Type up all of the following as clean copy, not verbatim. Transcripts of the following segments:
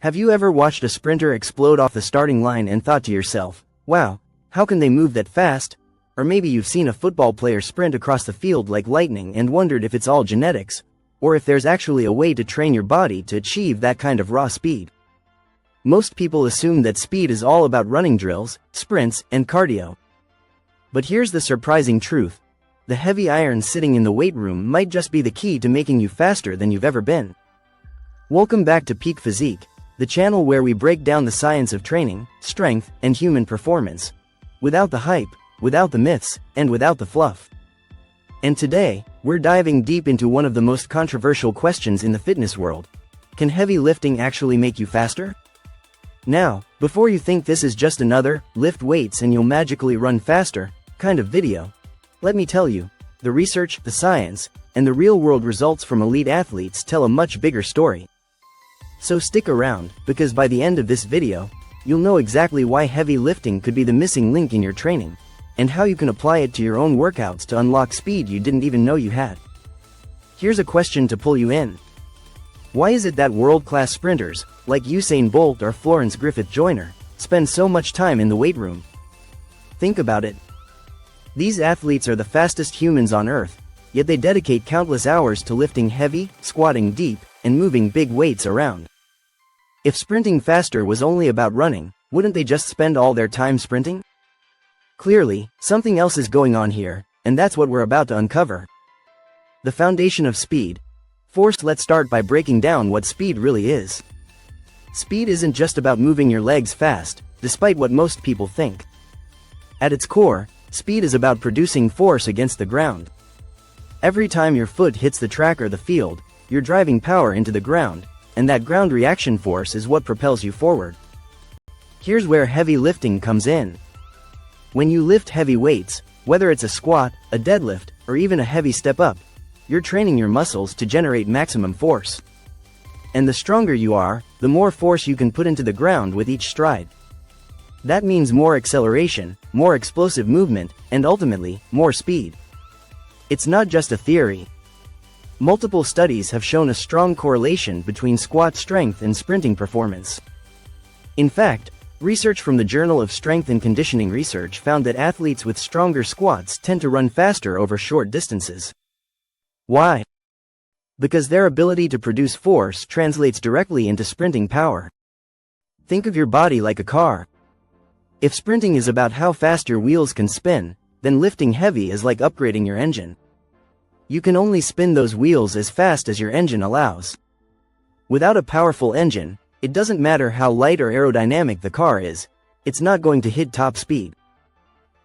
Have you ever watched a sprinter explode off the starting line and thought to yourself, wow, how can they move that fast? Or maybe you've seen a football player sprint across the field like lightning and wondered if it's all genetics, or if there's actually a way to train your body to achieve that kind of raw speed. Most people assume that speed is all about running drills, sprints, and cardio. But here's the surprising truth. The heavy iron sitting in the weight room might just be the key to making you faster than you've ever been. Welcome back to Peak Physique, the channel where we break down the science of training, strength, and human performance. Without the hype, without the myths, and without the fluff. And today, we're diving deep into one of the most controversial questions in the fitness world. Can heavy lifting actually make you faster? Now, before you think this is just another, lift weights and you'll magically run faster, kind of video, let me tell you, the research, the science, and the real-world results from elite athletes tell a much bigger story. So stick around, because by the end of this video, you'll know exactly why heavy lifting could be the missing link in your training, and how you can apply it to your own workouts to unlock speed you didn't even know you had. Here's a question to pull you in. Why is it that world-class sprinters, like Usain Bolt or Florence Griffith Joyner, spend so much time in the weight room? Think about it. These athletes are the fastest humans on Earth, yet they dedicate countless hours to lifting heavy, squatting deep, and moving big weights around. If sprinting faster was only about running, wouldn't they just spend all their time sprinting? Clearly, something else is going on here, and that's what we're about to uncover. The foundation of speed. First, let's start by breaking down what speed really is. Speed isn't just about moving your legs fast, despite what most people think. At its core, speed is about producing force against the ground. Every time your foot hits the track or the field, you're driving power into the ground, and that ground reaction force is what propels you forward. Here's where heavy lifting comes in. When you lift heavy weights, whether it's a squat, a deadlift, or even a heavy step up, you're training your muscles to generate maximum force. And the stronger you are, the more force you can put into the ground with each stride. That means more acceleration, more explosive movement, and ultimately, more speed. It's not just a theory. Multiple studies have shown a strong correlation between squat strength and sprinting performance. In fact, research from the Journal of Strength and Conditioning Research found that athletes with stronger squats tend to run faster over short distances. Why? Because their ability to produce force translates directly into sprinting power. Think of your body like a car. If sprinting is about how fast your wheels can spin, then lifting heavy is like upgrading your engine. You can only spin those wheels as fast as your engine allows. Without a powerful engine, it doesn't matter how light or aerodynamic the car is, it's not going to hit top speed.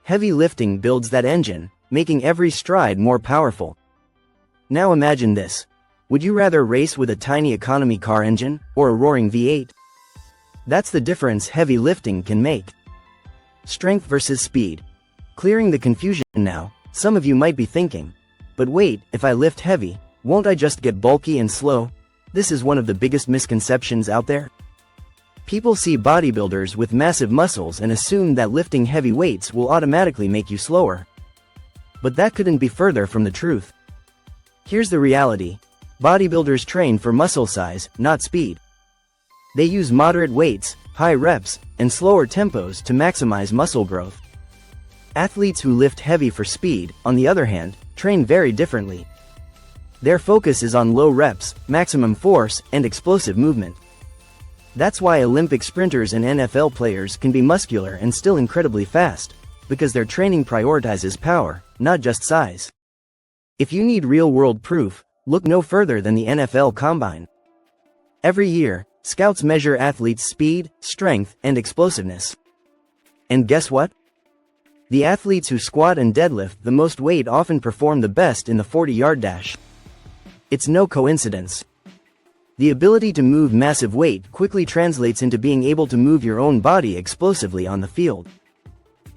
Heavy lifting builds that engine, making every stride more powerful. Now imagine this. Would you rather race with a tiny economy car engine, or a roaring V8? That's the difference heavy lifting can make. Strength versus speed. Clearing the confusion now, some of you might be thinking, but wait, if I lift heavy, won't I just get bulky and slow? This is one of the biggest misconceptions out there. People see bodybuilders with massive muscles and assume that lifting heavy weights will automatically make you slower. But that couldn't be further from the truth. Here's the reality. Bodybuilders train for muscle size, not speed. They use moderate weights, high reps, and slower tempos to maximize muscle growth. Athletes who lift heavy for speed, on the other hand, train very differently. Their focus is on low reps, maximum force, and explosive movement. That's why Olympic sprinters and NFL players can be muscular and still incredibly fast, because their training prioritizes power, not just size. If you need real-world proof, look no further than the NFL Combine. Every year, scouts measure athletes' speed, strength, and explosiveness. And guess what? The athletes who squat and deadlift the most weight often perform the best in the 40-yard dash. It's no coincidence. The ability to move massive weight quickly translates into being able to move your own body explosively on the field.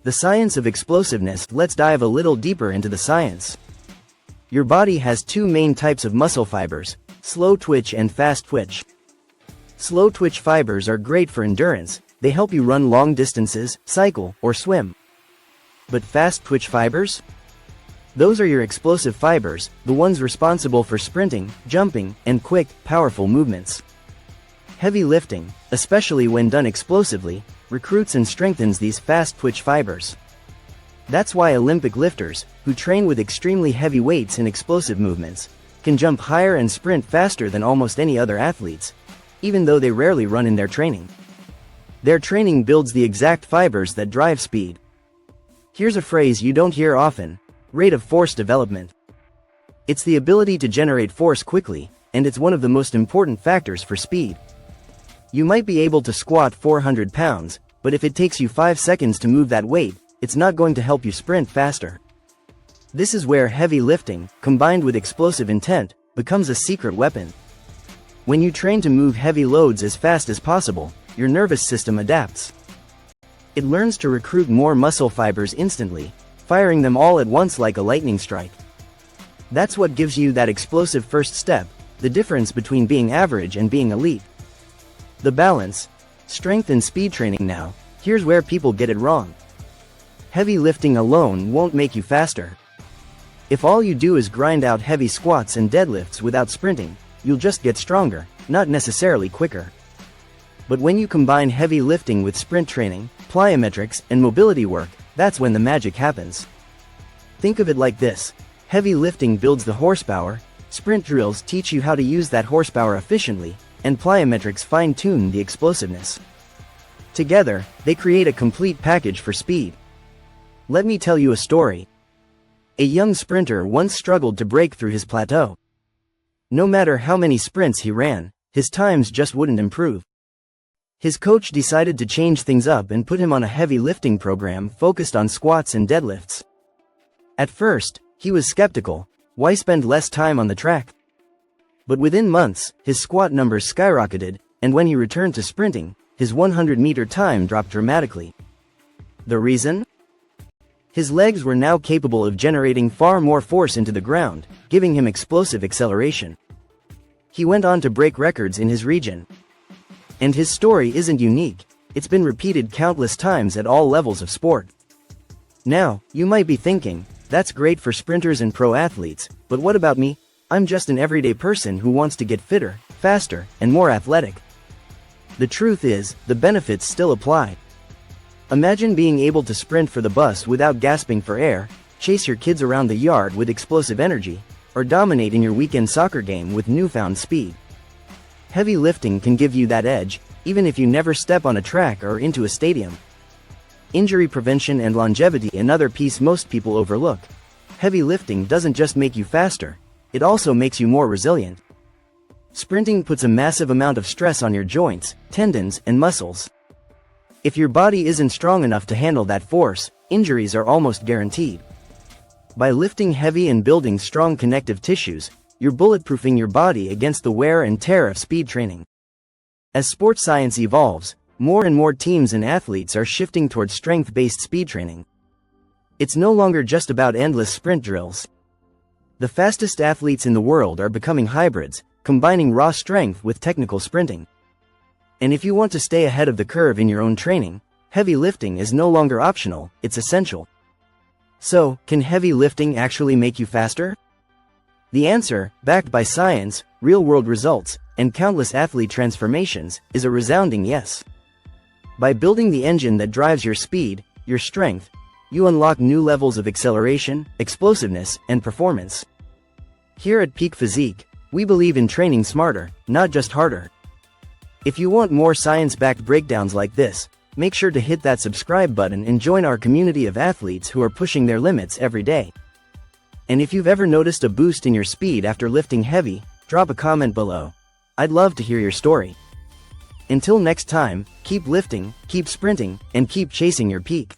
The science of explosiveness. Let's dive a little deeper into the science. Your body has two main types of muscle fibers, slow twitch and fast twitch. Slow twitch fibers are great for endurance, they help you run long distances, cycle, or swim. But fast twitch fibers? Those are your explosive fibers, the ones responsible for sprinting, jumping, and quick, powerful movements. Heavy lifting, especially when done explosively, recruits and strengthens these fast-twitch fibers. That's why Olympic lifters, who train with extremely heavy weights and explosive movements, can jump higher and sprint faster than almost any other athletes, even though they rarely run in their training. Their training builds the exact fibers that drive speed. Here's a phrase you don't hear often: rate of force development. It's the ability to generate force quickly, and it's one of the most important factors for speed. You might be able to squat 400 pounds, but if it takes you 5 seconds to move that weight, it's not going to help you sprint faster. This is where heavy lifting, combined with explosive intent, becomes a secret weapon. When you train to move heavy loads as fast as possible, your nervous system adapts. It learns to recruit more muscle fibers instantly, firing them all at once like a lightning strike. That's what gives you that explosive first step, the difference between being average and being elite. The balance, strength and speed training. Now, here's where people get it wrong. Heavy lifting alone won't make you faster. If all you do is grind out heavy squats and deadlifts without sprinting, you'll just get stronger, not necessarily quicker. But when you combine heavy lifting with sprint training, plyometrics, and mobility work, that's when the magic happens. Think of it like this: heavy lifting builds the horsepower, sprint drills teach you how to use that horsepower efficiently, and plyometrics fine-tune the explosiveness. Together, they create a complete package for speed. Let me tell you a story. A young sprinter once struggled to break through his plateau. No matter how many sprints he ran, his times just wouldn't improve. His coach decided to change things up and put him on a heavy lifting program focused on squats and deadlifts. At first, he was skeptical: why spend less time on the track? But within months, his squat numbers skyrocketed, and when he returned to sprinting, his 100-meter time dropped dramatically. The reason? His legs were now capable of generating far more force into the ground, giving him explosive acceleration. He went on to break records in his region. And his story isn't unique; it's been repeated countless times at all levels of sport. Now, you might be thinking, that's great for sprinters and pro athletes, but what about me? I'm just an everyday person who wants to get fitter, faster, and more athletic. The truth is, the benefits still apply. Imagine being able to sprint for the bus without gasping for air, chase your kids around the yard with explosive energy, or dominate in your weekend soccer game with newfound speed. Heavy lifting can give you that edge, even if you never step on a track or into a stadium. Injury prevention and longevity, another piece most people overlook. Heavy lifting doesn't just make you faster, it also makes you more resilient. Sprinting puts a massive amount of stress on your joints, tendons, and muscles. If your body isn't strong enough to handle that force, injuries are almost guaranteed. By lifting heavy and building strong connective tissues, you're bulletproofing your body against the wear and tear of speed training. As sports science evolves, more and more teams and athletes are shifting towards strength-based speed training. It's no longer just about endless sprint drills. The fastest athletes in the world are becoming hybrids, combining raw strength with technical sprinting. And if you want to stay ahead of the curve in your own training, heavy lifting is no longer optional, it's essential. So, can heavy lifting actually make you faster? The answer, backed by science, real-world results, and countless athlete transformations, is a resounding yes. By building the engine that drives your speed, your strength, you unlock new levels of acceleration, explosiveness, and performance. Here at Peak Physique, we believe in training smarter, not just harder. If you want more science-backed breakdowns like this, make sure to hit that subscribe button and join our community of athletes who are pushing their limits every day. And if you've ever noticed a boost in your speed after lifting heavy, drop a comment below. I'd love to hear your story. Until next time, keep lifting, keep sprinting, and keep chasing your peak.